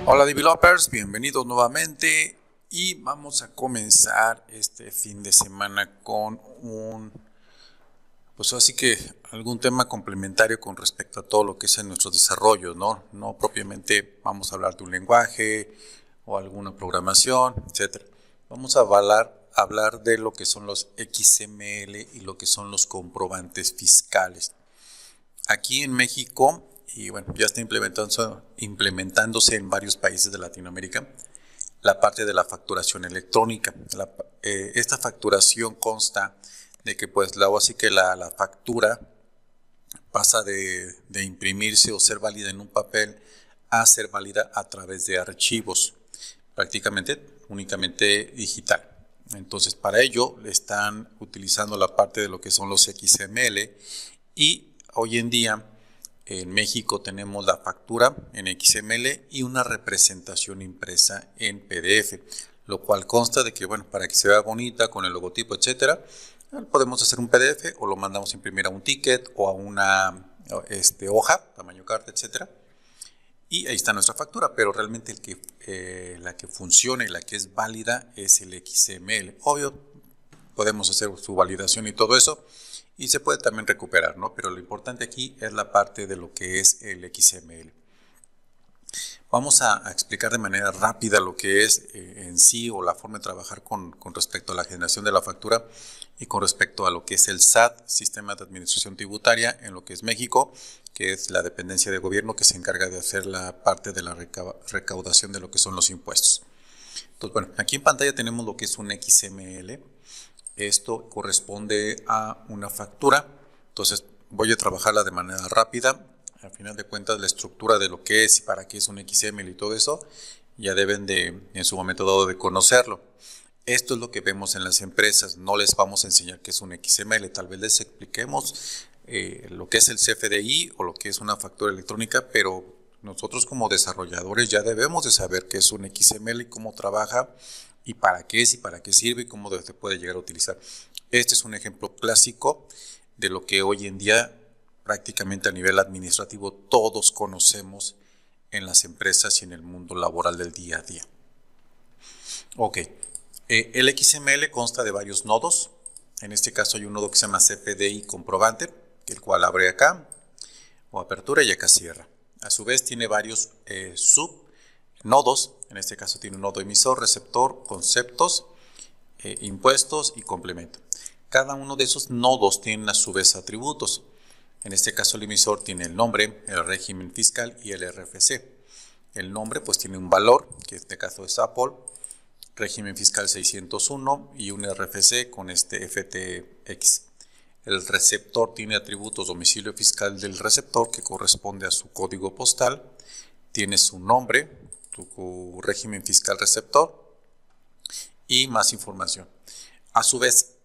Hola developers, bienvenidos nuevamente y vamos a comenzar este fin de semana con pues así que algún tema complementario con respecto a todo lo que es en nuestro desarrollo, ¿no? No propiamente vamos a hablar de un lenguaje o alguna programación, etcétera. Vamos a hablar de lo que son los XML y lo que son los comprobantes fiscales. Aquí en México, y bueno, ya está implementándose en varios países de Latinoamérica, la parte de la facturación electrónica. Esta facturación consta de que pues así que la factura pasa de imprimirse o ser válida en un papel a ser válida a través de archivos, prácticamente únicamente digital. Entonces, para ello están utilizando la parte de lo que son los XML y hoy en día en México tenemos la factura en XML y una representación impresa en PDF, lo cual consta de que, bueno, para que se vea bonita con el logotipo, etcétera, podemos hacer un PDF o lo mandamos a imprimir a un ticket o a una hoja, tamaño carta, etcétera. Y ahí está nuestra factura, pero realmente la que funciona y la que es válida es el XML. Obvio, podemos hacer su validación y todo eso, y se puede también recuperar, ¿no? Pero lo importante aquí es la parte de lo que es el XML. Vamos a explicar de manera rápida lo que es en sí o la forma de trabajar con respecto a la generación de la factura y con respecto a lo que es el SAT, Sistema de Administración Tributaria, en lo que es México, que es la dependencia de gobierno que se encarga de hacer la parte de la recaudación de lo que son los impuestos. Entonces, bueno, aquí en pantalla tenemos lo que es un XML. Esto corresponde a una factura. Entonces, voy a trabajarla de manera rápida. Al final de cuentas, la estructura de lo que es y para qué es un XML y todo eso, ya deben de, en su momento dado, de conocerlo. Esto es lo que vemos en las empresas. No les vamos a enseñar qué es un XML. Tal vez les expliquemos lo que es el CFDI o lo que es una factura electrónica, pero nosotros como desarrolladores ya debemos de saber qué es un XML y cómo trabaja y para qué es y para qué sirve y cómo se puede llegar a utilizar. Este es un ejemplo clásico de lo que hoy en día prácticamente a nivel administrativo todos conocemos en las empresas y en el mundo laboral del día a día. Ok, el XML consta de varios nodos. En este caso hay un nodo que se llama CFDI comprobante, el cual abre acá, o apertura y acá cierra. A su vez tiene varios subnodos. En este caso tiene un nodo emisor, receptor, conceptos, impuestos y complemento. Cada uno de esos nodos tiene a su vez atributos. En este caso el emisor tiene el nombre, el régimen fiscal y el RFC. El nombre pues tiene un valor, que en este caso es Apple, régimen fiscal 601 y un RFC con este FTX. El receptor tiene atributos domicilio fiscal del receptor que corresponde a su código postal, tiene su nombre, tu régimen fiscal receptor y más información. A su vez,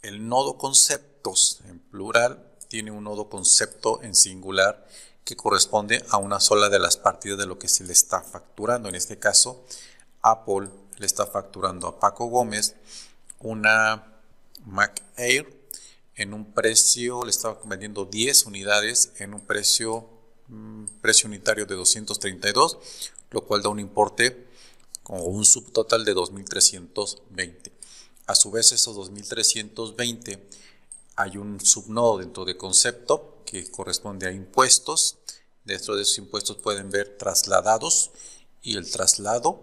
el nodo conceptos en plural tiene un nodo concepto en singular que corresponde a una sola de las partidas de lo que se le está facturando. En este caso, Apple le está facturando a Paco Gómez una Mac Air en un precio, le estaba vendiendo 10 unidades en un precio unitario de 232, lo cual da un importe o un subtotal de 2.320. A su vez, esos 2.320 hay un subnodo dentro de concepto que corresponde a impuestos. Dentro de esos impuestos pueden ver trasladados y el traslado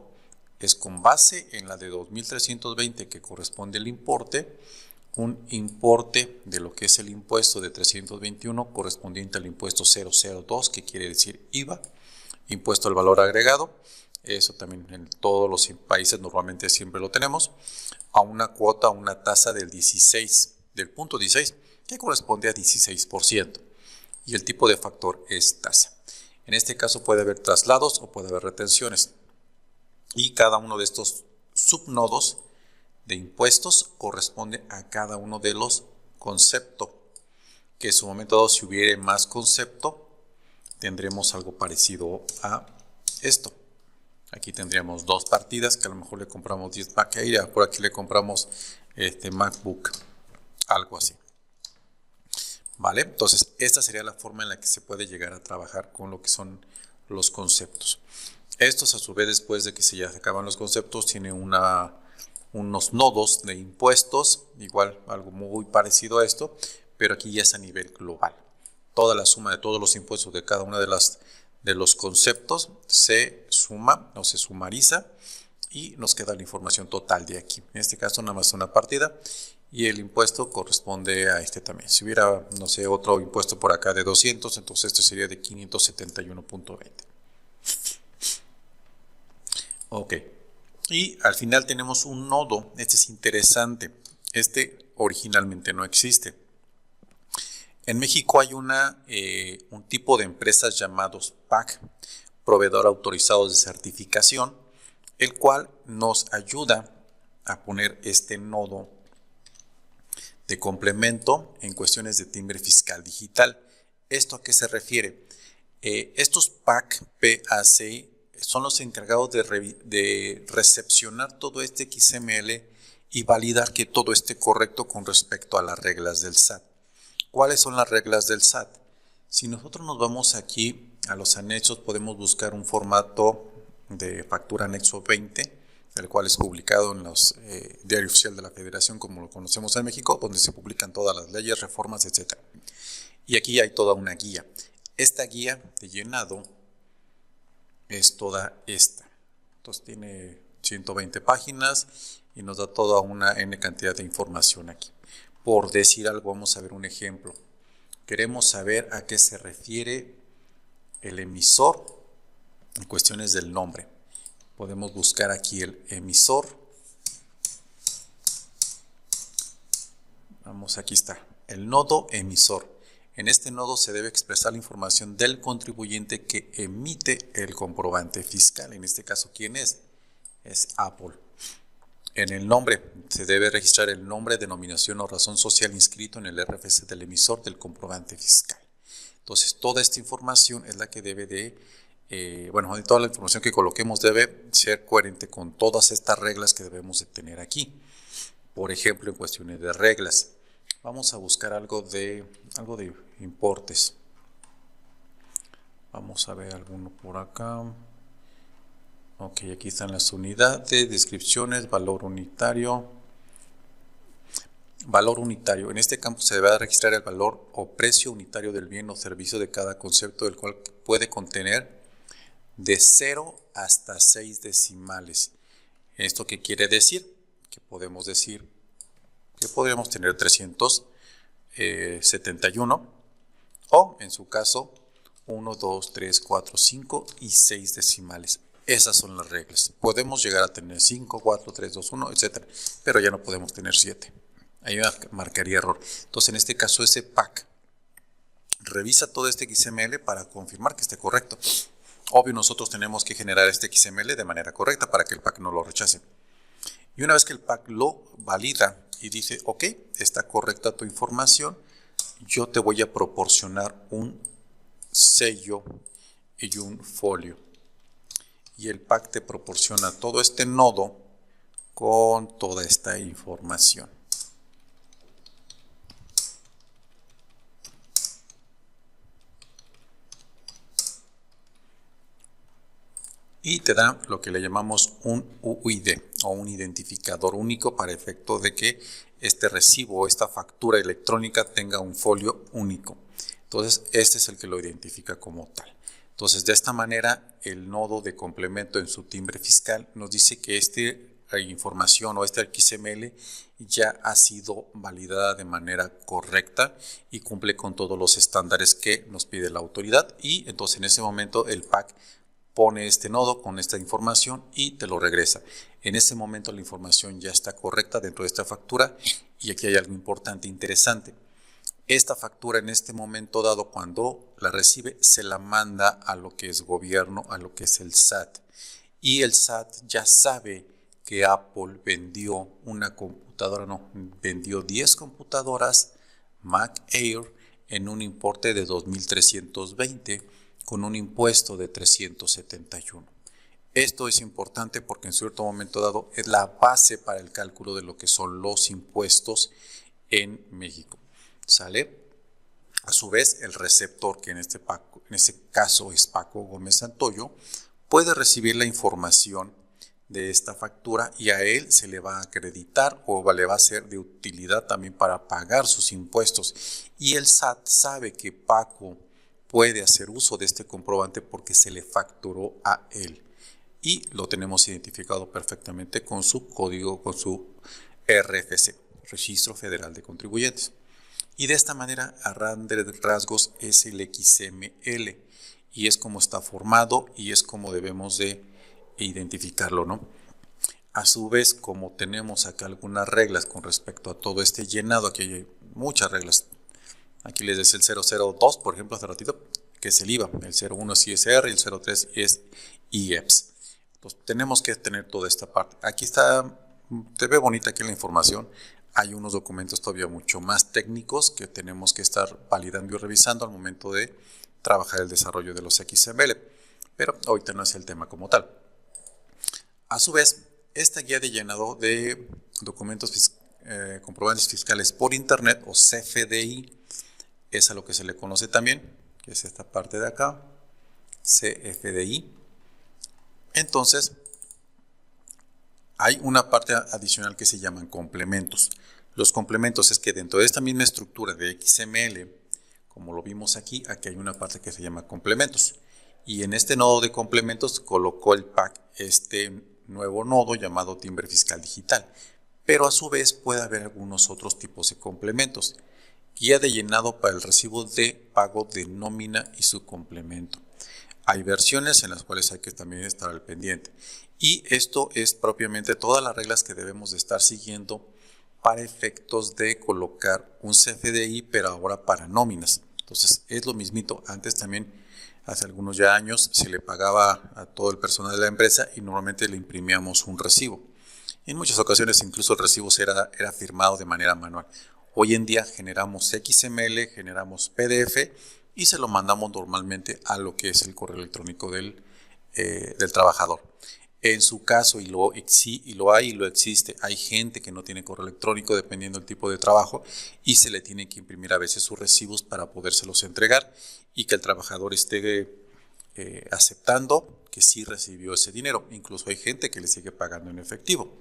es con base en la de 2.320 que corresponde al importe, un importe de lo que es el impuesto de 321 correspondiente al impuesto 002, que quiere decir IVA, impuesto al valor agregado. Eso también en todos los países normalmente siempre lo tenemos, a una cuota, a una tasa del 16, del punto 16, que corresponde a 16%. Y el tipo de factor es tasa. En este caso puede haber traslados o puede haber retenciones. Y cada uno de estos subnodos de impuestos corresponde a cada uno de los conceptos. Que en su momento dado, si hubiera más concepto, tendremos algo parecido a esto. Aquí tendríamos dos partidas que a lo mejor le compramos 10 Mac Air, por aquí le compramos MacBook, algo así. ¿Vale? Entonces, esta sería la forma en la que se puede llegar a trabajar con lo que son los conceptos. Estos a su vez, después de que se ya se acaban los conceptos, tiene unos nodos de impuestos, igual algo muy parecido a esto, pero aquí ya es a nivel global. Toda la suma de todos los impuestos de cada una de los conceptos se suma o se sumariza y nos queda la información total de aquí. En este caso nada más una partida y el impuesto corresponde a este también. Si hubiera, no sé, otro impuesto por acá de 200, entonces este sería de 571.20. Ok. Y al final tenemos un nodo. Este es interesante. Este originalmente no existe. En México hay un tipo de empresas llamados PAC, proveedor autorizados de certificación, el cual nos ayuda a poner este nodo de complemento en cuestiones de timbre fiscal digital. ¿Esto a qué se refiere? Estos PAC, PAC, son los encargados de recepcionar todo este XML y validar que todo esté correcto con respecto a las reglas del SAT. ¿Cuáles son las reglas del SAT? Si nosotros nos vamos aquí a los anexos, podemos buscar un formato de factura anexo 20, el cual es publicado en los Diario Oficial de la Federación, como lo conocemos en México, donde se publican todas las leyes, reformas, etc. Y aquí hay toda una guía. Esta guía de llenado es toda esta. Entonces tiene 120 páginas y nos da toda una N cantidad de información aquí. Por decir algo, vamos a ver un ejemplo. Queremos saber a qué se refiere el emisor en cuestiones del nombre. Podemos buscar aquí el emisor. Vamos, aquí está, el nodo emisor. En este nodo se debe expresar la información del contribuyente que emite el comprobante fiscal. En este caso, ¿quién es? Es Apple. En el nombre se debe registrar el nombre, denominación o razón social inscrito en el RFC del emisor del comprobante fiscal. Entonces, toda esta información es la que debe de, toda la información que coloquemos debe ser coherente con todas estas reglas que debemos de tener aquí. Por ejemplo, en cuestiones de reglas, vamos a buscar algo de importes. Vamos a ver alguno por acá. Ok, aquí están las unidades, descripciones, valor unitario. Valor unitario. En este campo se debe registrar el valor o precio unitario del bien o servicio de cada concepto, del cual puede contener de 0 hasta 6 decimales. ¿Esto qué quiere decir? Que podemos decir que podríamos tener 371 o, en su caso, 1, 2, 3, 4, 5 y 6 decimales. Esas son las reglas. Podemos llegar a tener 5, 4, 3, 2, 1, etc. Pero ya no podemos tener 7. Ahí marcaría error. Entonces, en este caso, ese PAC revisa todo este XML para confirmar que esté correcto. Obvio, nosotros tenemos que generar este XML de manera correcta para que el PAC no lo rechace. Y una vez que el PAC lo valida y dice, ok, está correcta tu información, yo te voy a proporcionar un sello y un folio. Y el PAC te proporciona todo este nodo con toda esta información. Y te da lo que le llamamos un UID o un identificador único para efecto de que este recibo o esta factura electrónica tenga un folio único. Entonces, este es el que lo identifica como tal. Entonces, de esta manera, el nodo de complemento en su timbre fiscal nos dice que esta información o este XML ya ha sido validada de manera correcta y cumple con todos los estándares que nos pide la autoridad. Y entonces, en ese momento, el PAC pone este nodo con esta información y te lo regresa. En ese momento la información ya está correcta dentro de esta factura y aquí hay algo importante, interesante. Esta factura en este momento dado, cuando la recibe, se la manda a lo que es gobierno, a lo que es el SAT. Y el SAT ya sabe que Apple vendió una computadora, vendió 10 computadoras Mac Air en un importe de 2.320 con un impuesto de 371. Esto es importante porque en cierto momento dado es la base para el cálculo de lo que son los impuestos en México. ¿Sale? A su vez, el receptor, que en este caso es Paco Gómez Santoyo, puede recibir la información de esta factura y a él se le va a acreditar o le va a ser de utilidad también para pagar sus impuestos. Y el SAT sabe que Paco puede hacer uso de este comprobante porque se le facturó a él. Y lo tenemos identificado perfectamente con su código, con su RFC, Registro Federal de Contribuyentes. Y de esta manera, a grandes rasgos, es el XML. Y es como está formado y es como debemos de identificarlo, ¿no? A su vez, como tenemos acá algunas reglas con respecto a todo este llenado, aquí hay muchas reglas. Aquí les decía el 002, por ejemplo, hace ratito, que es el IVA, el 01 es ISR y el 03 es IEPS. Entonces, tenemos que tener toda esta parte. Aquí está, te ve bonita aquí la información. Hay unos documentos todavía mucho más técnicos que tenemos que estar validando y revisando al momento de trabajar el desarrollo de los XML, pero ahorita no es el tema como tal. A su vez, esta guía de llenado de documentos comprobantes fiscales por internet o CFDI es a lo que se le conoce también, que es esta parte de acá, CFDI. Entonces, hay una parte adicional que se llaman complementos. Los complementos es que dentro de esta misma estructura de XML, como lo vimos aquí hay una parte que se llama complementos. Y en este nodo de complementos colocó el PAC este nuevo nodo llamado timbre fiscal digital. Pero a su vez puede haber algunos otros tipos de complementos. Guía de llenado para el recibo de pago de nómina y su complemento. Hay versiones en las cuales hay que también estar al pendiente. Y esto es propiamente todas las reglas que debemos de estar siguiendo para efectos de colocar un CFDI, pero ahora para nóminas. Entonces es lo mismito. Antes también, hace algunos ya años, se le pagaba a todo el personal de la empresa y normalmente le imprimíamos un recibo. En muchas ocasiones incluso el recibo era firmado de manera manual. Hoy en día generamos XML, generamos PDF y se lo mandamos normalmente a lo que es el correo electrónico del trabajador. En su caso, y lo hay y lo existe, hay gente que no tiene correo electrónico dependiendo del tipo de trabajo y se le tiene que imprimir a veces sus recibos para podérselos entregar y que el trabajador esté aceptando que sí recibió ese dinero. Incluso hay gente que le sigue pagando en efectivo.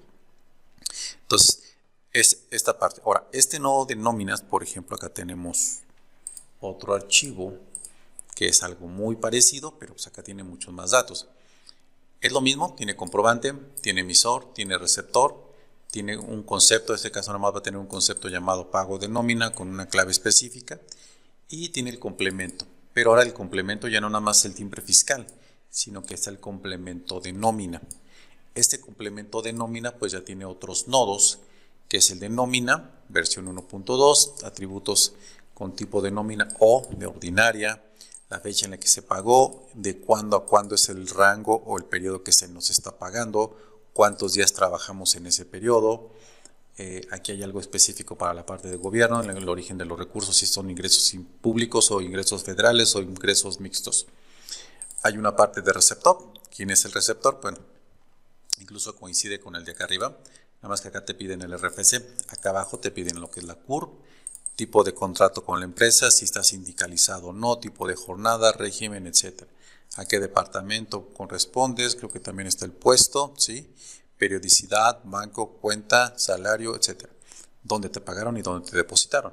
Entonces, es esta parte. Ahora, este nodo de nóminas, por ejemplo, acá tenemos otro archivo que es algo muy parecido, pero pues acá tiene muchos más datos. Es lo mismo, tiene comprobante, tiene emisor, tiene receptor, tiene un concepto, en este caso nomás va a tener un concepto llamado pago de nómina con una clave específica y tiene el complemento. Pero ahora el complemento ya no nada más es el timbre fiscal, sino que está el complemento de nómina. Este complemento de nómina pues ya tiene otros nodos, que es el de nómina, versión 1.2, atributos con tipo de nómina o de ordinaria, la fecha en la que se pagó, de cuándo a cuándo es el rango o el periodo que se nos está pagando, cuántos días trabajamos en ese periodo. Aquí hay algo específico para la parte de gobierno, el origen de los recursos, si son ingresos públicos o ingresos federales o ingresos mixtos. Hay una parte de receptor. ¿Quién es el receptor? Bueno, incluso coincide con el de acá arriba, nada más que acá te piden el RFC, acá abajo te piden lo que es la CURP, tipo de contrato con la empresa, si está sindicalizado o no, tipo de jornada, régimen, etc. A qué departamento correspondes, creo que también está el puesto, ¿sí? Periodicidad, banco, cuenta, salario, etc. Dónde te pagaron y dónde te depositaron.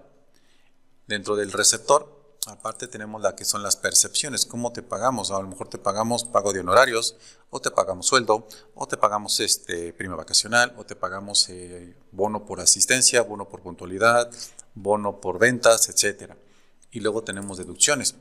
Dentro del receptor, aparte tenemos la que son las percepciones, cómo te pagamos. A lo mejor te pagamos pago de honorarios, o te pagamos sueldo, o te pagamos prima vacacional, o te pagamos bono por asistencia, bono por puntualidad, bono por ventas, etcétera. Y luego tenemos deducciones.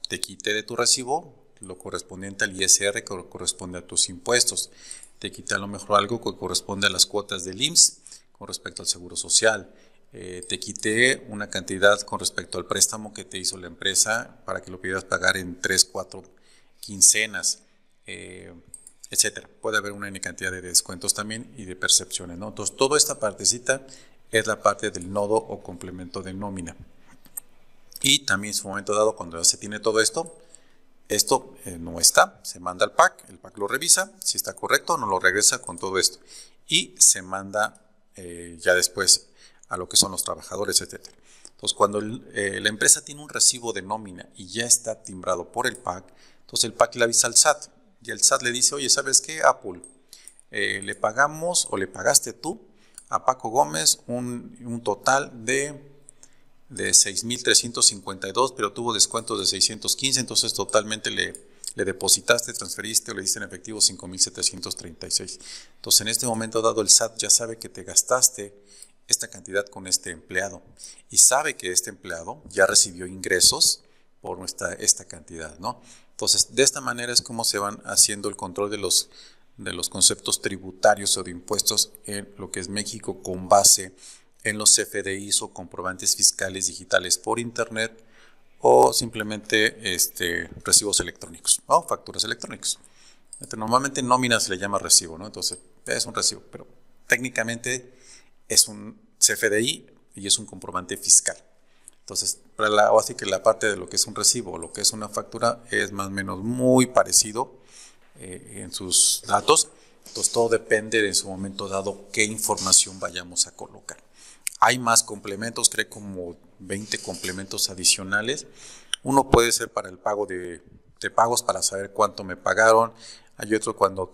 Te quité de tu recibo lo correspondiente al ISR que corresponde a tus impuestos. Te quité a lo mejor algo que corresponde a las cuotas del IMSS con respecto al seguro social. Te quité una cantidad con respecto al préstamo que te hizo la empresa para que lo pudieras pagar en 3, 4 quincenas, etcétera. Puede haber una cantidad de descuentos también y de percepciones, ¿no? Entonces, toda esta partecita es la parte del nodo o complemento de nómina. Y también en su momento dado, cuando ya se tiene todo esto, no está, se manda al PAC, el PAC lo revisa, si está correcto, nos lo regresa con todo esto. Y se manda ya después a lo que son los trabajadores, etc. Entonces, cuando la empresa tiene un recibo de nómina y ya está timbrado por el PAC, entonces el PAC le avisa al SAT, Y el SAT le dice, oye, ¿sabes qué, Apple? Le pagamos o le pagaste tú a Paco Gómez un total de 6,352, pero tuvo descuentos de 615, entonces totalmente le depositaste, transferiste o le diste en efectivo 5,736. Entonces en este momento dado el SAT ya sabe que te gastaste esta cantidad con este empleado y sabe que este empleado ya recibió ingresos por esta cantidad, ¿no? Entonces de esta manera es como se van haciendo el control de los conceptos tributarios o de impuestos en lo que es México con base en los CFDIs o comprobantes fiscales digitales por internet o simplemente recibos electrónicos o facturas electrónicas. Normalmente nómina se le llama recibo, ¿no? Entonces es un recibo, pero técnicamente es un CFDI y es un comprobante fiscal. Entonces, así que la parte de lo que es un recibo o lo que es una factura es más o menos muy parecido en sus datos. Entonces, todo depende de en su momento dado qué información vayamos a colocar. Hay más complementos, creo como 20 complementos adicionales. Uno puede ser para el pago de pagos, para saber cuánto me pagaron. Hay otro cuando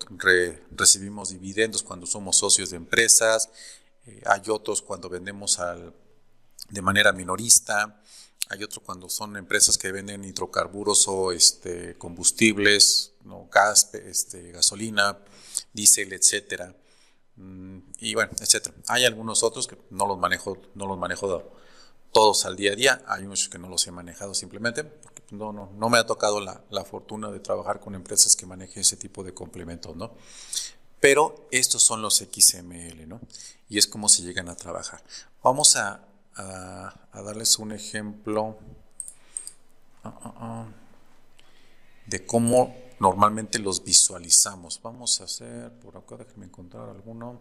recibimos dividendos, cuando somos socios de empresas. Hay otros cuando vendemos de manera minorista. Hay otro cuando son empresas que venden hidrocarburos o combustibles, ¿no? Gas, gasolina, diésel, etcétera. Y bueno, etcétera. Hay algunos otros que no los manejo todos al día a día. Hay muchos que no los he manejado simplemente porque no me ha tocado la fortuna de trabajar con empresas que manejen ese tipo de complementos, ¿no? Pero estos son los XML, ¿no? Y es como se llegan a trabajar. Vamos a darles un ejemplo de cómo normalmente los visualizamos. Vamos a hacer por acá, déjenme encontrar alguno.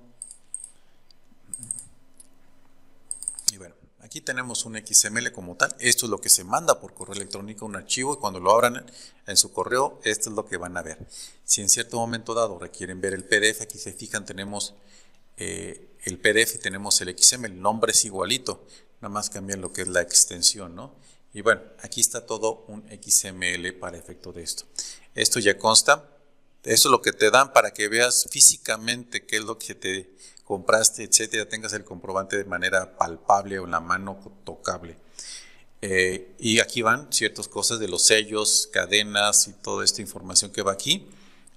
Y bueno, aquí tenemos un XML como tal. Esto es lo que se manda por correo electrónico, un archivo, y cuando lo abran en su correo, esto es lo que van a ver. Si en cierto momento dado requieren ver el PDF, aquí se fijan, tenemos el PDF y tenemos el XML, el nombre es igualito, nada más cambian lo que es la extensión, ¿no? Y bueno, aquí está todo un XML para efecto de esto. Esto ya consta, eso es lo que te dan para que veas físicamente qué es lo que te compraste, etcétera, tengas el comprobante de manera palpable o en la mano tocable. Y aquí van ciertas cosas de los sellos, cadenas y toda esta información que va aquí.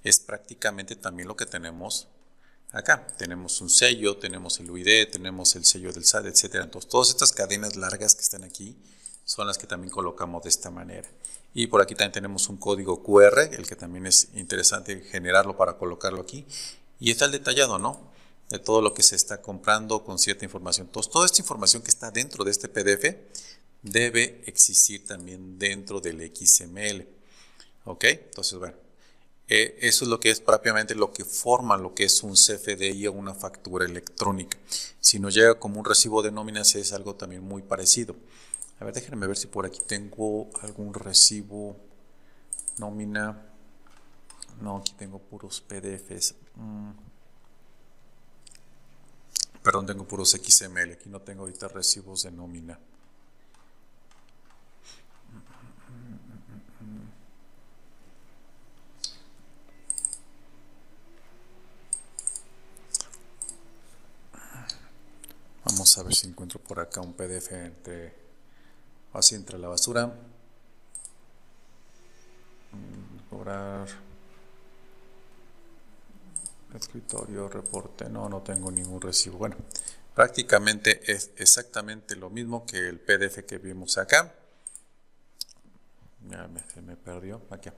Es prácticamente también lo que tenemos acá. Tenemos un sello, tenemos el UID, tenemos el sello del SAT, etcétera. Entonces, todas estas cadenas largas que están aquí son las que también colocamos de esta manera. Y por aquí también tenemos un código QR, el que también es interesante generarlo para colocarlo aquí. Y está el detallado, ¿no? De todo lo que se está comprando con cierta información. Entonces, toda esta información que está dentro de este PDF debe existir también dentro del XML. ¿Ok? Entonces, bueno, eso es lo que es propiamente lo que forma lo que es un CFDI o una factura electrónica. Si nos llega como un recibo de nóminas es algo también muy parecido. A ver, déjenme ver si por aquí tengo algún recibo nómina. No, aquí tengo puros PDFs. Perdón, tengo puros XML. Aquí no tengo ahorita recibos de nómina. Vamos a ver si encuentro por acá un PDF así entre la basura. Cobrar escritorio, reporte. No tengo ningún recibo. Bueno, prácticamente es exactamente lo mismo que el PDF que vimos acá. Ya se me perdió. Aquí.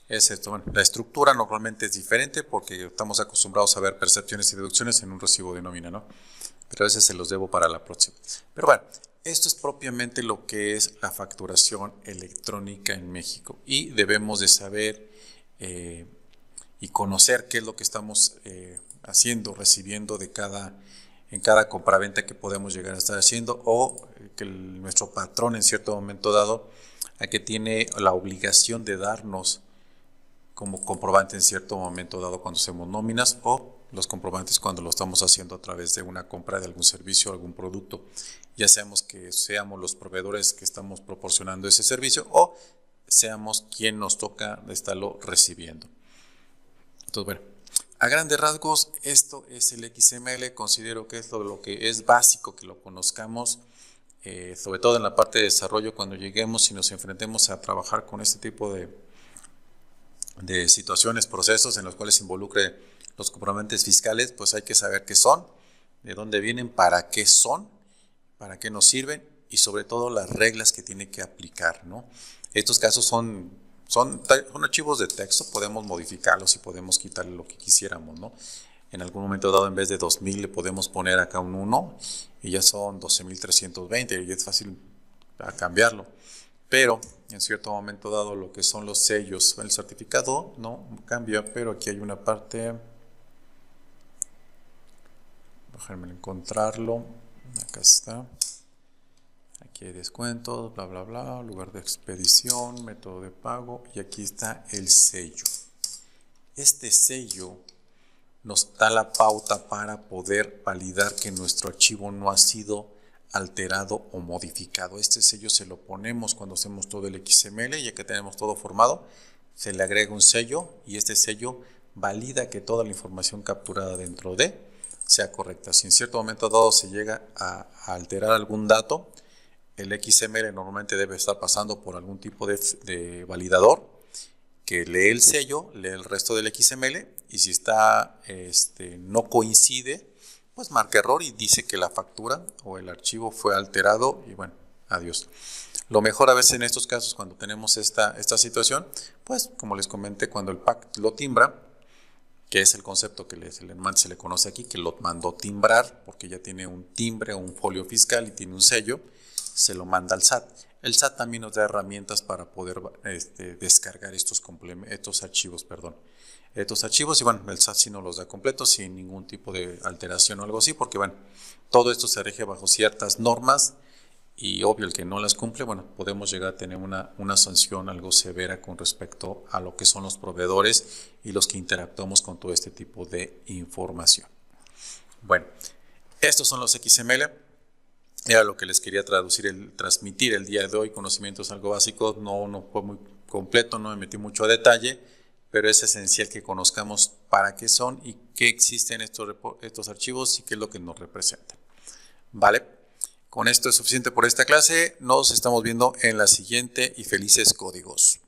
Es esto. Bueno, la estructura normalmente es diferente porque estamos acostumbrados a ver percepciones y deducciones en un recibo de nómina, ¿no? Pero a veces se los debo para la próxima. Pero bueno, esto es propiamente lo que es la facturación electrónica en México y debemos de saber y conocer qué es lo que estamos haciendo, recibiendo en cada compraventa que podemos llegar a estar haciendo o que nuestro patrón en cierto momento dado a que tiene la obligación de darnos como comprobante en cierto momento dado cuando hacemos nóminas o los comprobantes cuando lo estamos haciendo a través de una compra de algún servicio o algún producto, ya seamos que seamos los proveedores que estamos proporcionando ese servicio o seamos quien nos toca estarlo recibiendo. Entonces, bueno, a grandes rasgos, esto es el XML. Considero que es lo que es básico que lo conozcamos, sobre todo en la parte de desarrollo, cuando lleguemos y nos enfrentemos a trabajar con este tipo de situaciones, procesos en los cuales se involucre los comprobantes fiscales, pues hay que saber qué son, de dónde vienen, para qué son, para qué nos sirven y sobre todo las reglas que tiene que aplicar, ¿no? Estos casos son archivos de texto, podemos modificarlos y podemos quitarle lo que quisiéramos, ¿no? En algún momento dado, en vez de 2000, le podemos poner acá un 1 y ya son 12320 y es fácil cambiarlo. Pero en cierto momento dado, lo que son los sellos, el certificado no cambia, pero aquí hay una parte, déjenme encontrarlo, acá está. Aquí hay descuentos, bla, bla, bla, lugar de expedición, método de pago y aquí está el sello. Este sello nos da la pauta para poder validar que nuestro archivo no ha sido alterado o modificado. Este sello se lo ponemos cuando hacemos todo el XML, ya que tenemos todo formado, se le agrega un sello y este sello valida que toda la información capturada dentro de sea correcta. Si en cierto momento dado se llega a alterar algún dato, el XML normalmente debe estar pasando por algún tipo de validador que lee el sello, lee el resto del XML y si no coincide, pues marca error y dice que la factura o el archivo fue alterado y bueno, adiós. Lo mejor a veces en estos casos, cuando tenemos esta situación, pues como les comenté, cuando el PAC lo timbra, que es el concepto que se le conoce aquí, que lo mandó timbrar porque ya tiene un timbre o un folio fiscal y tiene un sello, se lo manda al SAT. El SAT también nos da herramientas para poder descargar estos archivos, estos archivos, y bueno, el SAT sí nos los da completos sin ningún tipo de alteración o algo así, porque bueno, todo esto se rige bajo ciertas normas y obvio el que no las cumple, bueno, podemos llegar a tener una sanción algo severa con respecto a lo que son los proveedores y los que interactuamos con todo este tipo de información. Bueno, estos son los XML. Era lo que les quería transmitir el día de hoy, conocimientos algo básicos, no fue muy completo, no me metí mucho a detalle, pero es esencial que conozcamos para qué son y qué existen estos archivos y qué es lo que nos representan. ¿Vale? Con esto es suficiente por esta clase, nos estamos viendo en la siguiente y felices códigos.